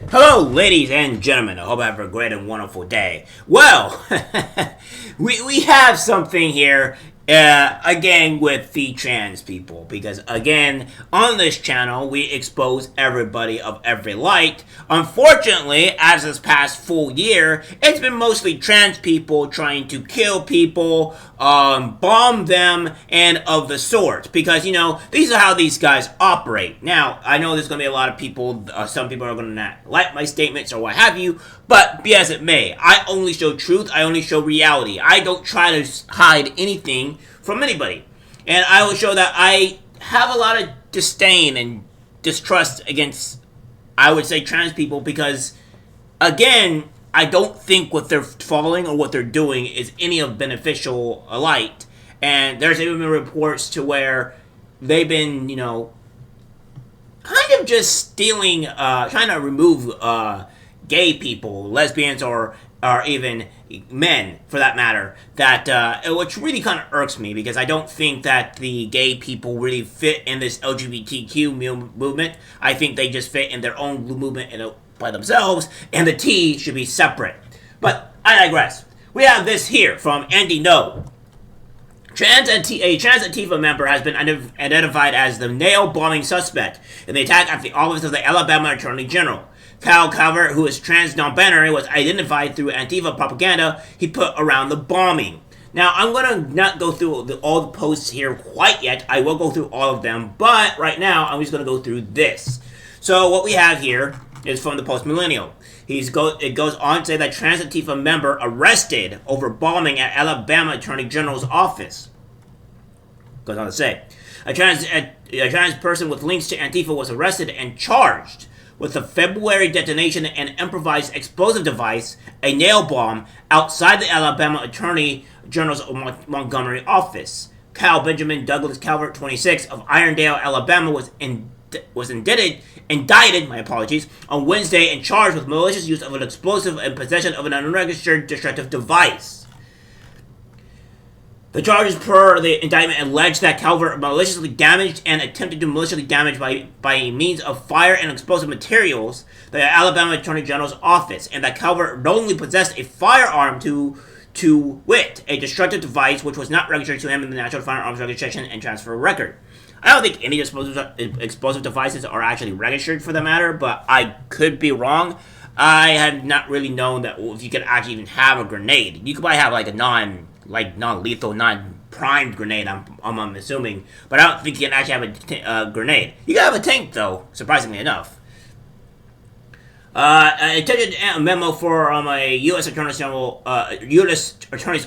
Hello, ladies and gentlemen. I hope you have a great and wonderful day. Well, we have something here again with the trans people because again on this channel we expose everybody of every light. Unfortunately, as this past full year, it's been mostly trans people trying to kill people, bomb them, and of the sort. Because these are how these guys operate. Now I know there's gonna be a lot of people. Some people are gonna not like my statements or what have you. But be as it may, I only show truth. I only show reality. I don't try to hide anything from anybody. And I will show that I have a lot of disdain and distrust against, I would say, trans people because, again, I don't think what they're following or what they're doing is any of beneficial light. And there's even been reports to where they've been, kind of just stealing, trying to remove gay people, lesbians, or even men, for that matter, which really kind of irks me because I don't think that the gay people really fit in this LGBTQ movement. I think they just fit in their own movement by themselves, and the T should be separate. But I digress. We have this here from Andy No. A trans Antifa member has been identified as the nail-bombing suspect in the attack at the office of the Alabama Attorney General. Kyle Calvert, who is trans non-binary, was identified through Antifa propaganda he put around the bombing. Now, I'm going to not go through all the posts here quite yet. I will go through all of them, but right now, I'm just going to go through this. So, what we have here is from the Post Millennial. It goes on to say that trans Antifa member arrested over bombing at Alabama Attorney General's office. Goes on to say, a trans person with links to Antifa was arrested and charged with the February detonation and improvised explosive device, a nail bomb, outside the Alabama Attorney General's Montgomery office. Kyle Benjamin Douglas Calvert, 26, of Irondale, Alabama, was indicted, on Wednesday and charged with malicious use of an explosive and possession of an unregistered destructive device. The charges per the indictment allege that Calvert maliciously damaged and attempted to maliciously damage by means of fire and explosive materials the Alabama Attorney General's office, and that Calvert knowingly possessed a firearm to wit, a destructive device which was not registered to him in the National Firearms Registration and Transfer Record. I don't think any explosive devices are actually registered for the matter, but I could be wrong. I had not really known that if you could actually even have a grenade. You could probably have like a non-lethal, non-primed grenade, I'm assuming. But I don't think you can actually have a grenade. You can have a tank, though, surprisingly enough. An attended memo from a U.S. Attorney's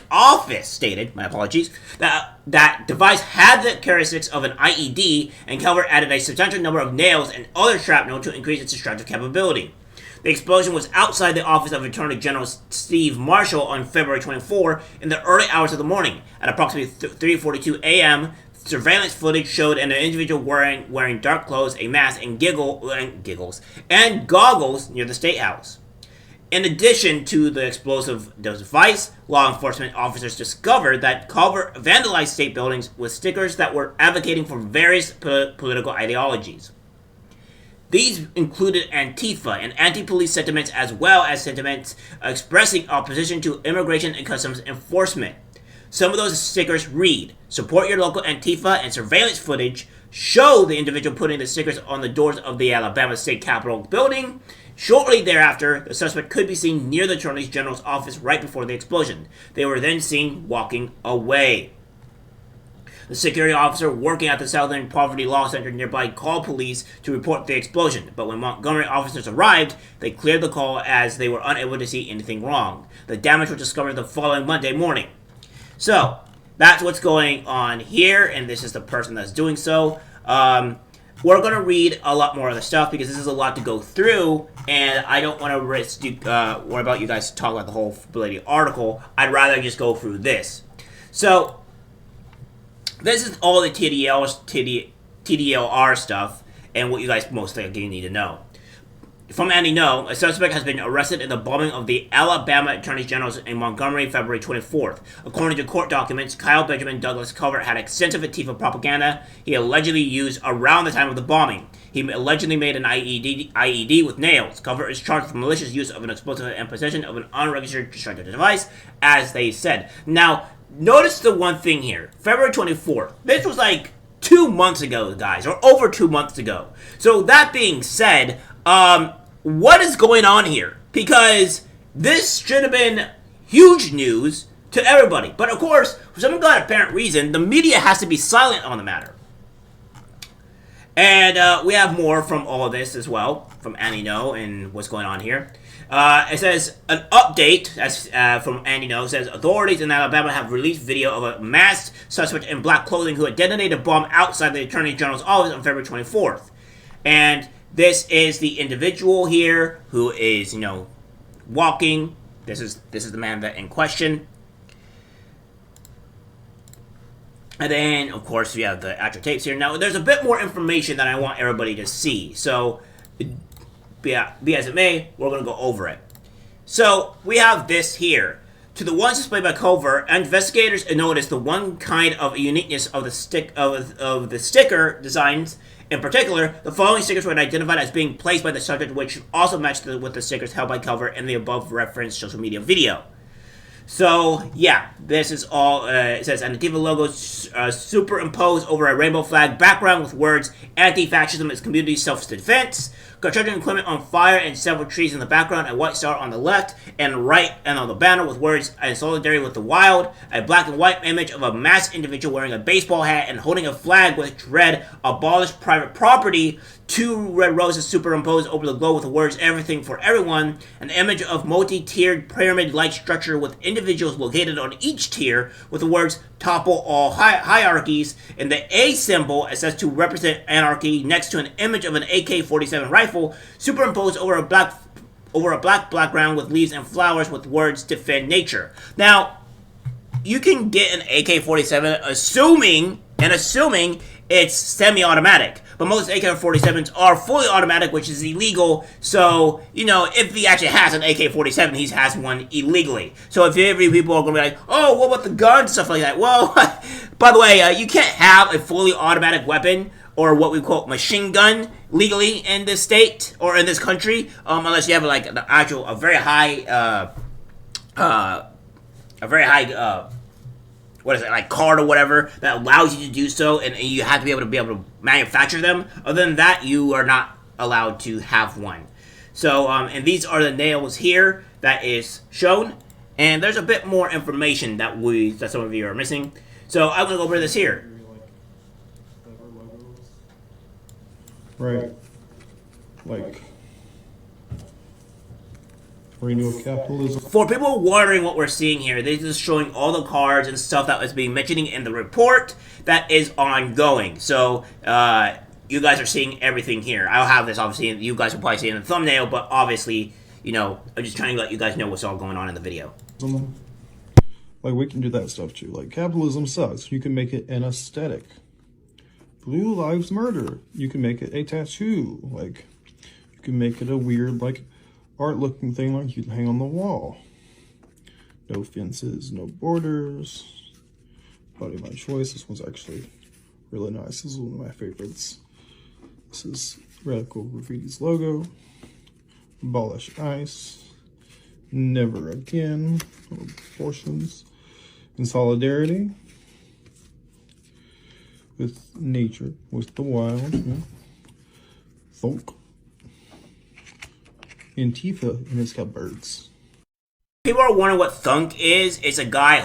Office stated, my apologies, that device had the characteristics of an IED, and Calvert added a substantial number of nails and other shrapnel to increase its destructive capability. The explosion was outside the office of Attorney General Steve Marshall on February 24 in the early hours of the morning. At approximately 3:42 a.m., surveillance footage showed an individual wearing dark clothes, a mask, and goggles near the State House. In addition to the explosive device, law enforcement officers discovered that Calvert vandalized state buildings with stickers that were advocating for various political ideologies. These included Antifa and anti-police sentiments, as well as sentiments expressing opposition to immigration and customs enforcement. Some of those stickers read, "Support your local Antifa," and surveillance footage show the individual putting the stickers on the doors of the Alabama State Capitol building. Shortly thereafter, the suspect could be seen near the Attorney General's office right before the explosion. They were then seen walking away. The security officer working at the Southern Poverty Law Center nearby called police to report the explosion, but when Montgomery officers arrived, they cleared the call as they were unable to see anything wrong. The damage was discovered the following Monday morning. So, that's what's going on here, and this is the person that's doing so. We're going to read a lot more of the stuff because this is a lot to go through, and I don't want to worry about you guys to talk about the whole Ability article. I'd rather just go through this. So, this is all the TDLR stuff, and what you guys most likely need to know. From Andy No, a suspect has been arrested in the bombing of the Alabama Attorney General's in Montgomery, February 24th. According to court documents, Kyle Benjamin Douglas Calvert had extensive Antifa propaganda he allegedly used around the time of the bombing. He allegedly made an IED with nails. Cover is charged with malicious use of an explosive and possession of an unregistered destructive device, as they said. Now, notice the one thing here. February 24th. This was like 2 months ago, guys, or over 2 months ago. So that being said, what is going on here? Because this should have been huge news to everybody. But of course, for some apparent reason, the media has to be silent on the matter. And we have more from all of this as well, from Annie No and what's going on here. It says, an update as from Andy No says, authorities in Alabama have released video of a masked suspect in black clothing who had detonated a bomb outside the Attorney General's office on February 24th. And this is the individual here who is, walking. This is the man that in question. And then, of course, we have the actual tapes here. Now, there's a bit more information that I want everybody to see. So, be as it may, we're going to go over it. So, we have this here. To the ones displayed by Culver, investigators noticed the one kind of uniqueness of the sticker designs. In particular, the following stickers were identified as being placed by the subject, which also matched with the stickers held by Culver in the above referenced social media video. So, yeah, this is all, it says Antifa logo superimposed over a rainbow flag background with words, anti-fascism is community self-defense, construction equipment on fire and several trees in the background, a white star on the left and right and on the banner with words, in solidarity with the wild, a black and white image of a masked individual wearing a baseball hat and holding a flag which read, abolish private property, 2 red roses superimposed over the globe with the words, everything for everyone, an image of multi-tiered pyramid-like structure with individuals located on each tier with the words, topple all hierarchies, and the A symbol is says to represent anarchy next to an image of an AK-47 rifle superimposed over a black background with leaves and flowers with words, defend nature. Now, you can get an AK-47 assuming it's semi-automatic. But most AK-47s are fully automatic, which is illegal. So, if he actually has an AK-47, he has one illegally. So if every people are going to be like, oh, what about the gun? Stuff like that. Well, by the way, you can't have a fully automatic weapon or what we call machine gun legally in this state or in this country, unless you have like a very high like card or whatever that allows you to do so, and you have to be able to manufacture them. Other than that, you are not allowed to have one. So, and these are the nails here that is shown, and there's a bit more information that some of you are missing. So I'm gonna go over this here. Right. Like renewal capitalism. For people wondering what we're seeing here, this is showing all the cards and stuff that was being mentioned in the report that is ongoing. So, you guys are seeing everything here. I'll have this, obviously, you guys will probably see it in the thumbnail, but obviously, I'm just trying to let you guys know what's all going on in the video. Like, we can do that stuff too. Like, capitalism sucks. You can make it an aesthetic. Blue Lives Matter. You can make it a tattoo. Like, you can make it a weird, like, art-looking thing like you can hang on the wall. No fences, no borders. Body my choice. This one's actually really nice. This is one of my favorites. This is Radical Graffiti's logo. Abolish ICE. Never again. Abortions. In solidarity with nature, with the wild. Thunk. Antifa, and it's got birds. People are wondering what thunk is. It's a guy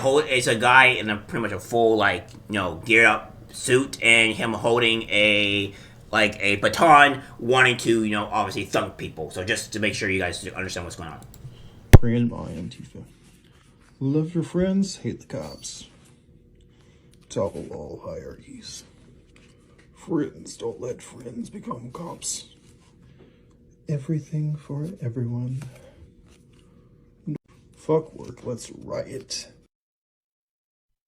in a pretty much a full geared up suit, and him holding a baton, wanting to obviously thunk people. So just to make sure you guys understand what's going on. Grandma Antifa. Love your friends, hate the cops. Topple all hierarchies. Friends, don't let friends become cops. Everything for everyone. Fuck work, let's riot.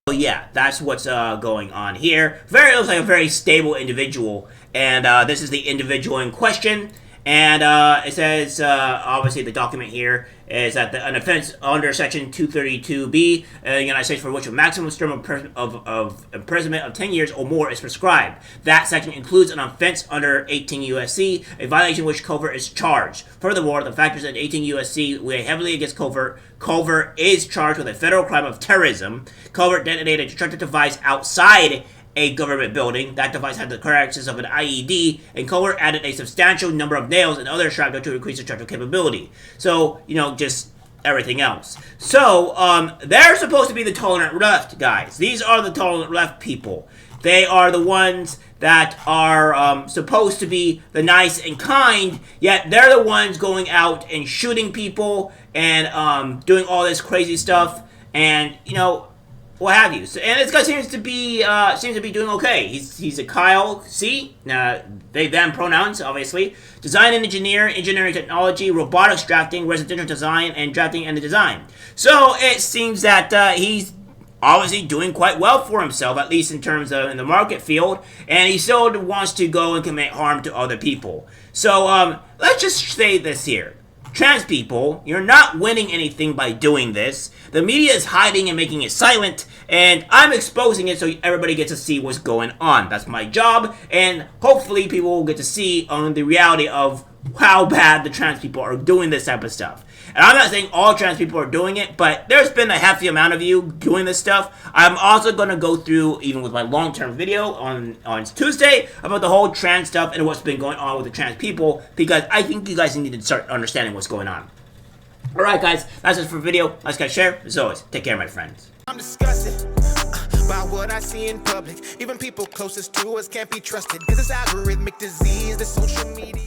So yeah, that's what's going on here. Looks like a very stable individual, and this is the individual in question. And it says, obviously, the document here is that an offense under Section 232B in the United States for which a maximum term of imprisonment of 10 years or more is prescribed. That section includes an offense under 18 U.S.C., a violation which covert is charged. Furthermore, the factors in 18 U.S.C. weigh heavily against covert. Covert is charged with a federal crime of terrorism. Covert detonated a destructive device outside a government building. That device had the characteristics of an IED, and Covert added a substantial number of nails and other shrapnel to increase destructive capability. So, just everything else. So, they're supposed to be the tolerant left, guys. These are the tolerant left people. They are the ones that are supposed to be the nice and kind, yet they're the ones going out and shooting people and doing all this crazy stuff, and, what have you. So, and this guy seems to be doing okay. He's a Kyle C. They them pronouns, obviously. Design and engineering technology, robotics drafting, residential design, and drafting and design. So it seems that he's obviously doing quite well for himself, at least in terms of in the market field, and he still wants to go and commit harm to other people. So let's just say this here. Trans people, you're not winning anything by doing this. The media is hiding and making it silent, and I'm exposing it so everybody gets to see what's going on. That's my job, and hopefully people will get to see the reality of how bad the trans people are doing this type of stuff. And I'm not saying all trans people are doing it, but there's been a hefty amount of you doing this stuff. I'm also going to go through, even with my long-term video on Tuesday, about the whole trans stuff and what's been going on with the trans people, because I think you guys need to start understanding what's going on. Alright guys, that's it for the video. Like, guys, share. As always, take care, my friends. I'm disgusted by what I see in public. Even people closest to us can't be trusted. Cause it's algorithmic disease, the social media.